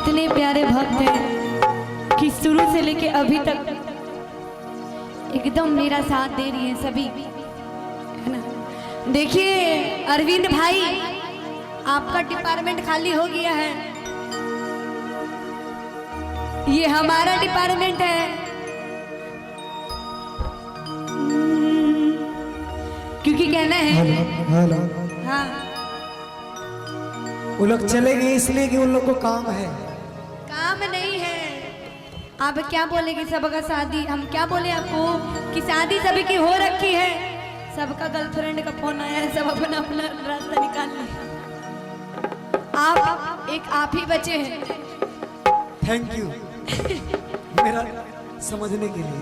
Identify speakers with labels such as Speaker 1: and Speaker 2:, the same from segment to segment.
Speaker 1: इतने प्यारे भक्त हैं कि शुरू से लेके अभी तक एकदम मेरा साथ दे रही हैं सभी, है ना। देखिए अरविंद भाई, आपका डिपार्टमेंट खाली हो गया है, ये हमारा डिपार्टमेंट है। क्योंकि कहना है हाँ,
Speaker 2: वो लोग चले गए इसलिए कि उन लोग को काम है।
Speaker 1: काम नहीं है। आप क्या बोलेंगे, सबका शादी, हम क्या बोले आपको कि शादी सभी की हो रखी है, सबका गर्लफ्रेंड का फोन आया है, सब अपना अपना रास्ता निकाल ले। आप ही बचे हैं।
Speaker 2: थैंक यू मेरा समझने के लिए।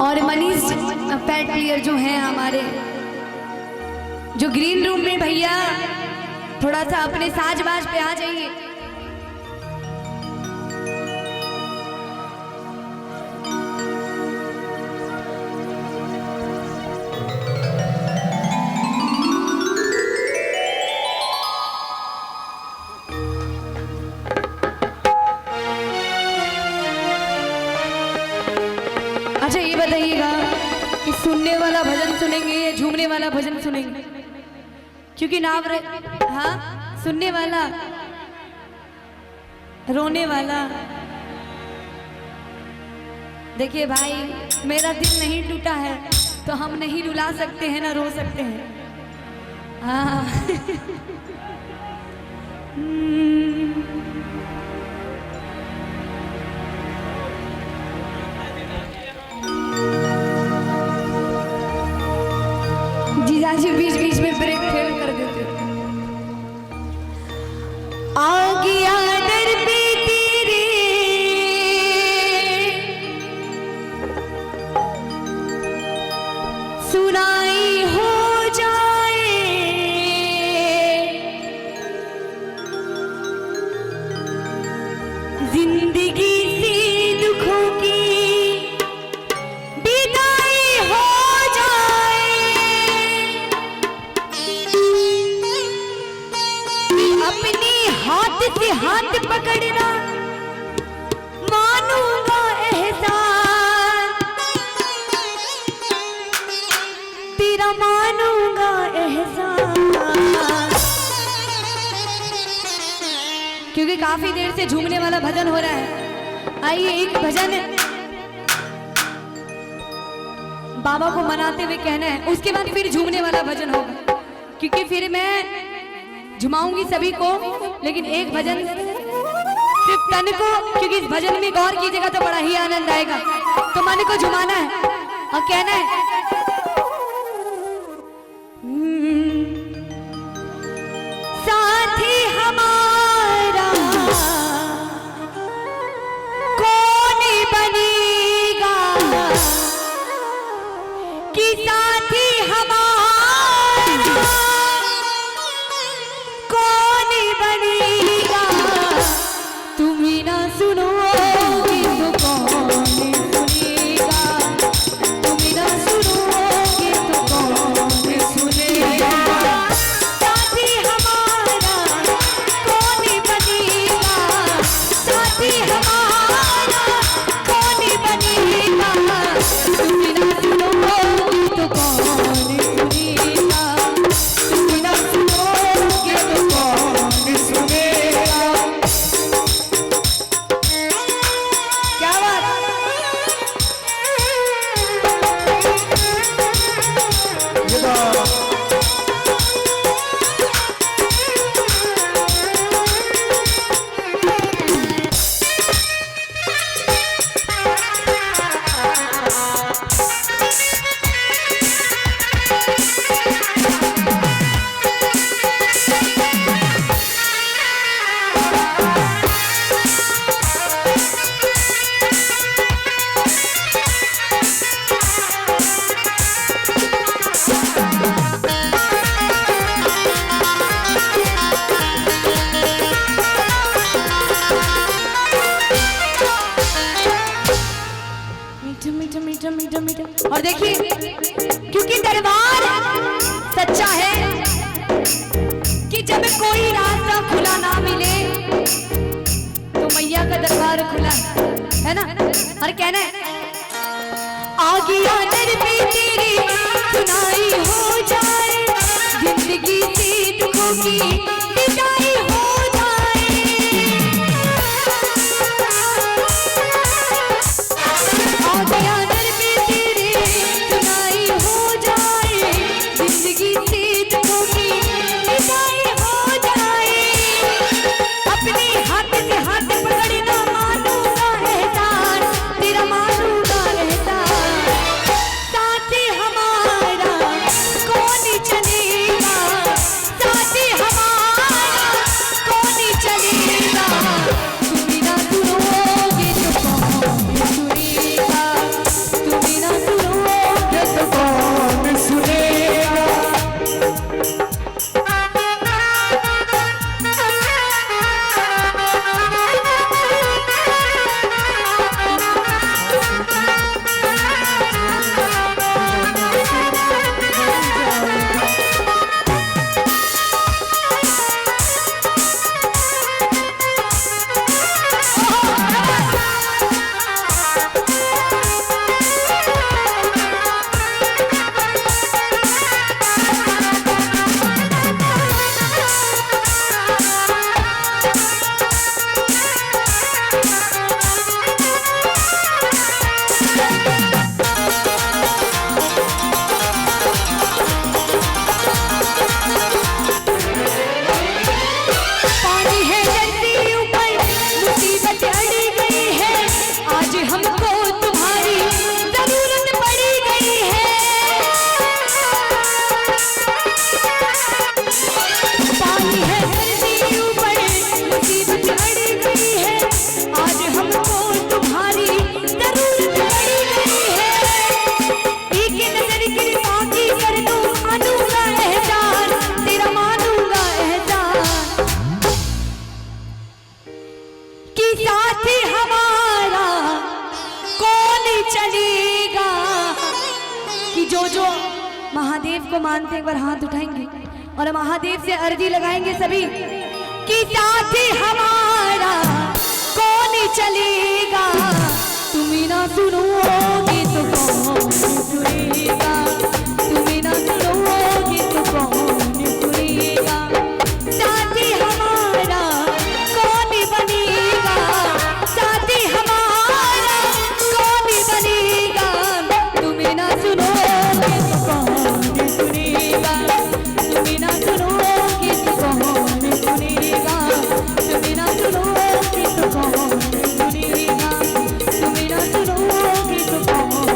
Speaker 1: और मनीष पैड प्लेयर जो हैं हमारे, जो ग्रीन रूम में, भैया थोड़ा सा अपने साजबाज पे आ जाइए। अच्छा ये बताइएगा कि सुनने वाला भजन सुनेंगे या झूमने वाला भजन सुनेंगे? क्योंकि नाम हाँ, सुनने वाला, रोने वाला। देखिए भाई, मेरा दिल नहीं टूटा है तो हम नहीं रुला सकते हैं ना रो सकते हैं। हाँ जीजाजी बीच बीच में ब्रेक फेल कर देते। आ गया दर पे तेरे, सुनाई हो जाए, जिंदगी से दुखों की विदाई हो से हाथ पकड़ना, मानूंगा एहसान तेरा, मानूंगा एहसान। क्योंकि काफी देर से झूमने वाला भजन हो रहा है। आइए एक भजन बाबा को मनाते हुए कहना है, उसके बाद फिर झूमने वाला भजन होगा। क्योंकि फिर मैं झुमाऊंगी सभी को, लेकिन एक भजन सिर्फ तन को, क्योंकि इस भजन में गौर कीजिएगा तो बड़ा ही आनंद आएगा। तो मन को झुमाना है और कहना है, साथी हमारा कौन बनेगा, कि साथी हमारा बनेगा, तुम्हें ना सुनोगे तो कौन सुनेगा, तुम्हें ना सुनोगे तो कौन सुनेगा। साथी हमारा कौन बनेगा, साथी हमारा कौन बनेगा, तुम्हें ना सुनोगे तो कौन सुनेगा, तुम्हें ना सुनोगे तो कौन सुनेगा। क्या बात। मीठा मीठा मीठा मीठा मीठा। और देखिए क्योंकि दरबार सच्चा है कि जब कोई रास्ता खुला ना मिले तो मैया का दरबार खुला है ना। और कहना है आगे आदर पे तेरी सुनाई हो जाए, जिंदगी से दुखों की विदाई हो जाए। आगे आदर पे तेरी सुनाई हो जाए, जिंदगी से दुखों की विदाई हो जाए। अपने हाथ से हाथ पकड़ना मानूंगा एहसान, तेरा मानूंगा एहसान। साथी हमारा कौन चलेगा, साथी हमारा कौन चलेगा। तुम ना सुनोगे तो कौन सुनेगा, तुम ना सुनोगे तो कौन सुनेगा। पानी है नदी ऊपर मुसीबत अड़ी गई है, आज हमको तुम्हारी जरूरत पड़ी गई है। पानी है नदी ऊपर मुसीबत अड़ी गई है, आज हमको तुम्हारी जरूरत पड़ी गई है। एक नजर कृपा की कर दो, मानूंगा एहसान, तेरा मानूंगा एहसान। कि साथी हमारा कौन चलेगा। कि जो महादेव को मानते एक बार हाथ उठाएंगे और महादेव से अर्जी लगाएंगे सभी कि साथी हमारा कौन चलेगा। तुम ही ना सुनोगे तो कौन सुनेगा, तुम ही ना सुनोगे तो कौन सुनेगा। साथी हमारा कौन बनेगा, साथी हमारा कौन बनेगा। तुम ही ना सुनोगे तो कौन सुनेगा, तुम ही ना सुनोगे तो कौन सुनेगा, तुम ही ना सुनोगे तो कौन सुनेगा, तुम ही ना सुनोगे तो कौन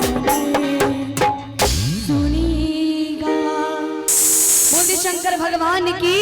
Speaker 1: सुनेगा। बोले शंकर भगवान की